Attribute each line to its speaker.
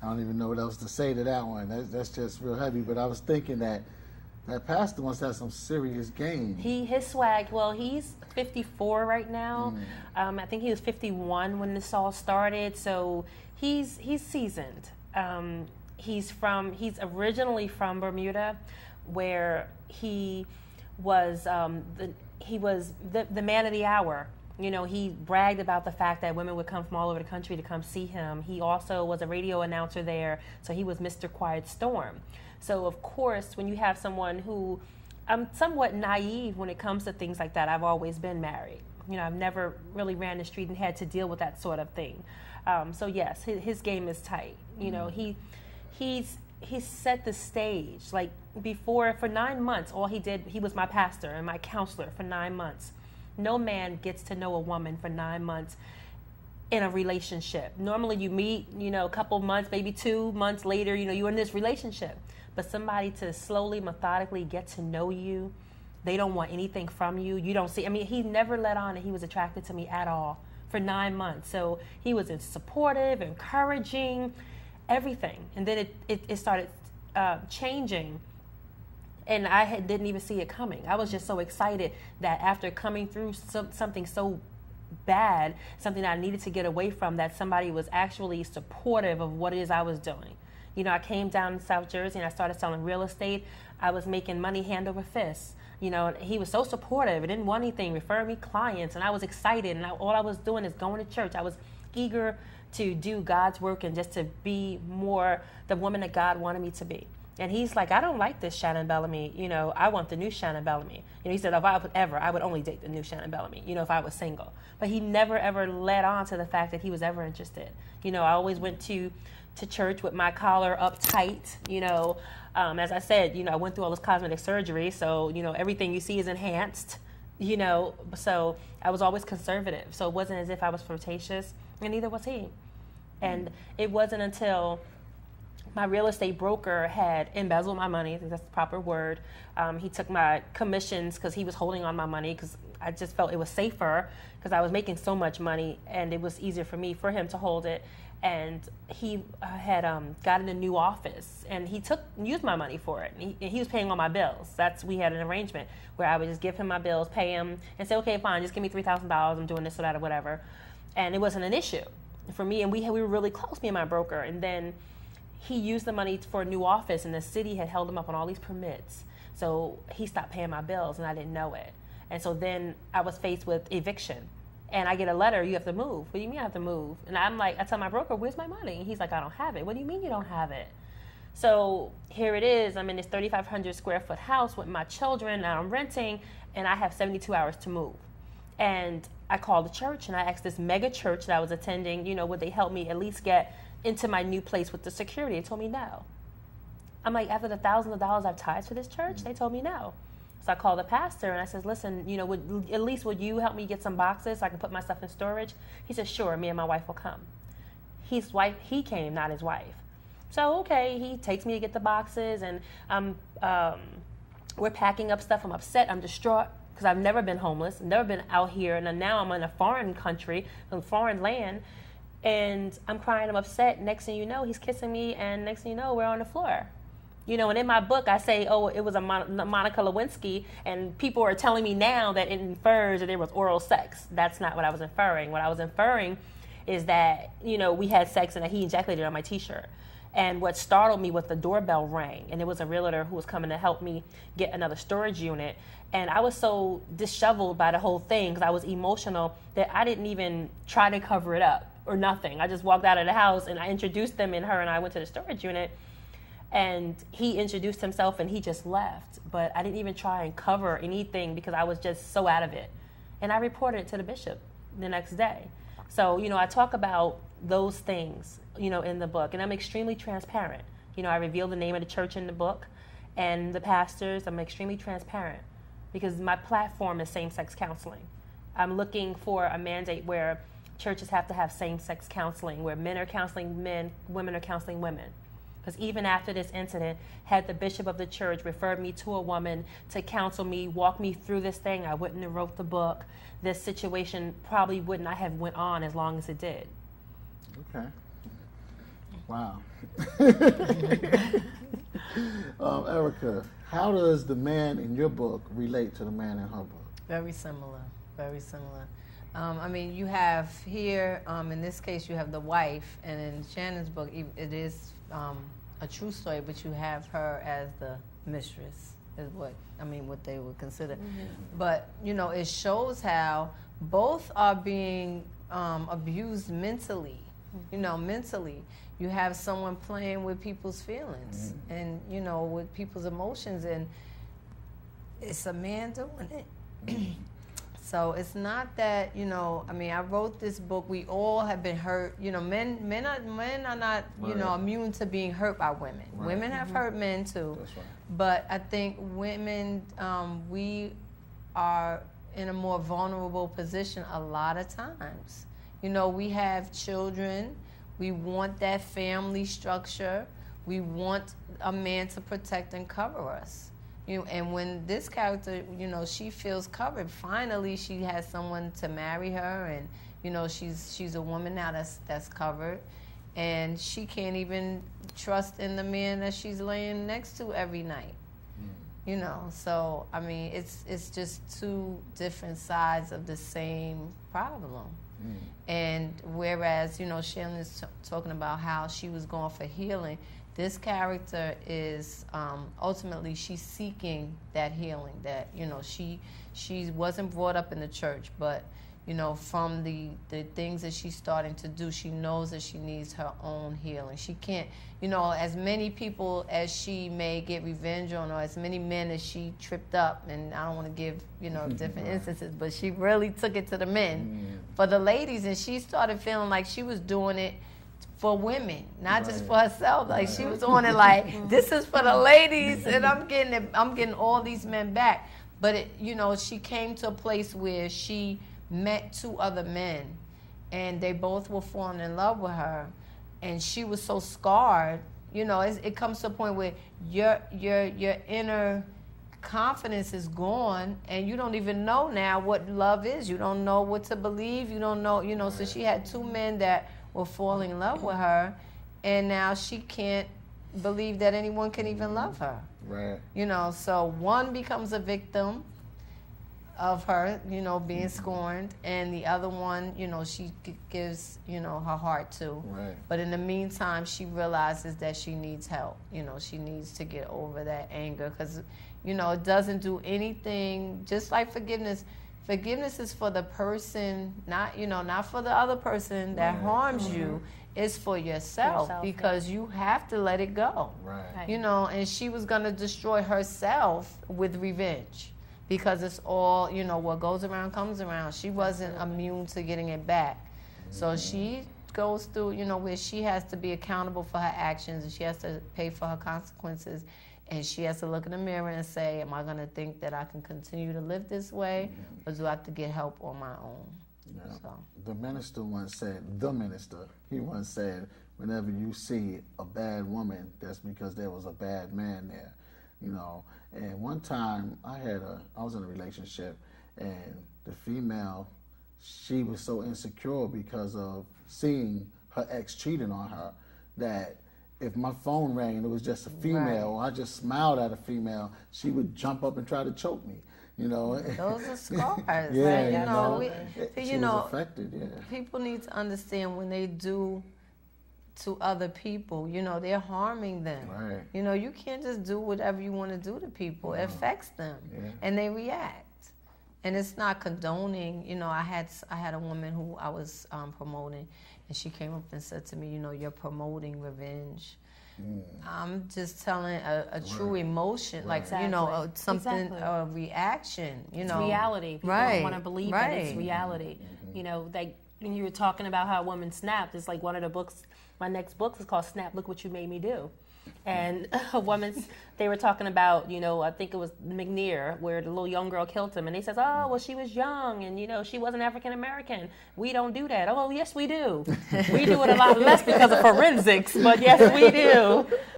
Speaker 1: don't even know what else to say to that one. That's just real heavy. But I was thinking that pastor must have some serious game.
Speaker 2: His swag. Well, he's 54 right now. I think he was 51 when this all started. So he's seasoned. He's originally from Bermuda, where he was the man of the hour. You know, he bragged about the fact that women would come from all over the country to come see him. He also was a radio announcer there, so he was Mr. Quiet Storm. So, of course, when you have someone who, I'm somewhat naive when it comes to things like that. I've always been married. You know, I've never really ran the street and had to deal with that sort of thing. So, yes, his game is tight. You know, he's set the stage. Like, before, for 9 months, all he did, he was my pastor and my counselor for 9 months. No man gets to know a woman for 9 months in a relationship. Normally you meet, you know, a couple months, maybe 2 months later, you know, you're in this relationship. But somebody to slowly, methodically get to know you, they don't want anything from you. You don't see, I mean, he never let on that he was attracted to me at all for 9 months. So he was supportive, encouraging, everything. And then it started changing. And I didn't even see it coming. I was just so excited that after coming through something so bad, something that I needed to get away from, that somebody was actually supportive of what it is I was doing. You know, I came down in South Jersey and I started selling real estate. I was making money hand over fist. You know, he was so supportive. He didn't want anything, referring me clients, and I was excited. And all I was doing is going to church. I was eager to do God's work and just to be more the woman that God wanted me to be. And he's like, I don't like this Shannon Bellamy. You know, I want the new Shannon Bellamy. And he said, if I would only date the new Shannon Bellamy, you know, if I was single. But he never, ever led on to the fact that he was ever interested. You know, I always went to church with my collar up tight, you know. As I said, you know, I went through all this cosmetic surgery. So, you know, everything you see is enhanced, you know. So I was always conservative. So it wasn't as if I was flirtatious, and neither was he. And it wasn't until my real estate broker had embezzled my money. I think that's the proper word. He took my commissions because he was holding on my money, because I just felt it was safer because I was making so much money and it was easier for him to hold it. And he had gotten a new office, and he used my money for it. And he was paying all my bills. We had an arrangement where I would just give him my bills, pay him, and say, okay, fine, just give me $3,000. I'm doing this or that or whatever. And it wasn't an issue for me. And we were really close, me and my broker. And then he used the money for a new office, and the city had held him up on all these permits. So he stopped paying my bills, and I didn't know it. And so then I was faced with eviction. And I get a letter, you have to move. What do you mean I have to move? And I'm like, I tell my broker, where's my money? And he's like, I don't have it. What do you mean you don't have it? So here it is. I'm in this 3,500 square foot house with my children, and I'm renting, and I have 72 hours to move. And I called the church, and I asked this mega church that I was attending, you know, would they help me at least get into my new place with the security? They told me no. I'm like, after the thousands of dollars I've tithed for this church, they told me no. So I called the pastor and I said, listen, you know, would you help me get some boxes so I can put my stuff in storage? He said, sure, me and my wife will come. He came, not his wife. So, okay, he takes me to get the boxes, and we're packing up stuff. I'm upset, I'm distraught, because I've never been homeless, never been out here, and now I'm in a foreign country, a foreign land, and I'm crying, I'm upset. Next thing you know, he's kissing me, and next thing you know, we're on the floor. You know, and in my book, I say, oh, it was a Monica Lewinsky, and people are telling me now that it infers that there was oral sex. That's not what I was inferring. What I was inferring is that, you know, we had sex and that he ejaculated on my T-shirt. And what startled me was the doorbell rang, and it was a realtor who was coming to help me get another storage unit. And I was so disheveled by the whole thing, because I was emotional, that I didn't even try to cover it up or nothing. I just walked out of the house, and I introduced them, and her and I went to the storage unit. And he introduced himself, and he just left. But I didn't even try and cover anything because I was just so out of it. And I reported it to the bishop the next day. So, you know, I talk about those things, you know, in the book. And I'm extremely transparent. You know, I reveal the name of the church in the book and the pastors. I'm extremely transparent because my platform is same-sex counseling. I'm looking for a mandate where churches have to have same-sex counseling, where men are counseling men, women are counseling women. Because even after this incident, had the bishop of the church referred me to a woman to counsel me, walk me through this thing, I wouldn't have wrote the book. This situation probably would not have went on as long as it did.
Speaker 1: Okay. Wow. Ericka, how does the man in your book relate to the man in her book?
Speaker 3: Very similar, very similar. I mean, you have here, in this case, you have the wife, and in Shannon's book, it is a true story, but you have her as the mistress, is what they would consider. Mm-hmm. But, it shows how both are being abused mentally, mentally. You have someone playing with people's feelings and, with people's emotions, and it's a man doing it. So it's not that, I wrote this book, we all have been hurt. Men are not, immune to being hurt by women. Right. Women have hurt men too. That's right. But I think women, we are in a more vulnerable position a lot of times. We have children. We want that family structure. We want a man to protect and cover us. And when this character, she feels covered. Finally, she has someone to marry her, and she's a woman now that's covered, and she can't even trust in the man that she's laying next to every night. So it's just two different sides of the same problem. And whereas Shannon is talking about how she was going for healing, this character is ultimately she's seeking that healing. That she wasn't brought up in the church, but from the things that she's starting to do, she knows that she needs her own healing. She can't, as many people as she may get revenge on, or as many men as she tripped up, and I don't want to give different instances, but she really took it to the men for the ladies, and she started feeling like she was doing it for women, not just for herself. Like she was on it like, this is for the ladies, and I'm getting all these men back. But she came to a place where she met two other men, and they both were falling in love with her, and she was so scarred. It comes to a point where your inner confidence is gone, and you don't even know now what love is. You don't know what to believe. You don't know. So she had two men that were falling in love with her, and now she can't believe that anyone can even love her.
Speaker 1: Right.
Speaker 3: So one becomes a victim of her, being scorned, and the other one, she gives, her heart to. Right. But in the meantime, she realizes that she needs help. She needs to get over that anger, because, it doesn't do anything. Just like forgiveness. Forgiveness is for the person, not for the other person that harms you. It's for yourself, because you have to let it go. Right. And she was going to destroy herself with revenge, because it's all, what goes around comes around. She wasn't immune to getting it back. So she goes through, where she has to be accountable for her actions, and she has to pay for her consequences. And she has to look in the mirror and say, am I going to think that I can continue to live this way, or do I have to get help on my own?
Speaker 1: Yeah. So. The minister once said, he once said, whenever you see a bad woman, that's because there was a bad man there. And one time I was in a relationship, and the female, she was so insecure because of seeing her ex cheating on her, that if my phone rang and it was just a female, or I just smiled at a female, she would jump up and try to choke me. Those
Speaker 3: are scars.
Speaker 1: Yeah,
Speaker 3: right?
Speaker 1: She was affected. Yeah.
Speaker 3: People need to understand when they do to other people, they're harming them. Right. You can't just do whatever you want to do to people. It affects them, and they react. And it's not condoning. I had a woman who I was promoting, and she came up and said to me, you're promoting revenge. I'm just telling a true emotion, like, something, a reaction,
Speaker 2: It's reality. People don't want to believe that it's reality. Like when you were talking about how a woman snapped, it's like one of the books, my next book is called Snap, Look What You Made Me Do. And they were talking about, I think it was McNear, where the little young girl killed him. And they says, oh, well, she was young, and, she wasn't African-American. We don't do that. Oh, yes, we do. We do it a lot less because of forensics, but yes, we do.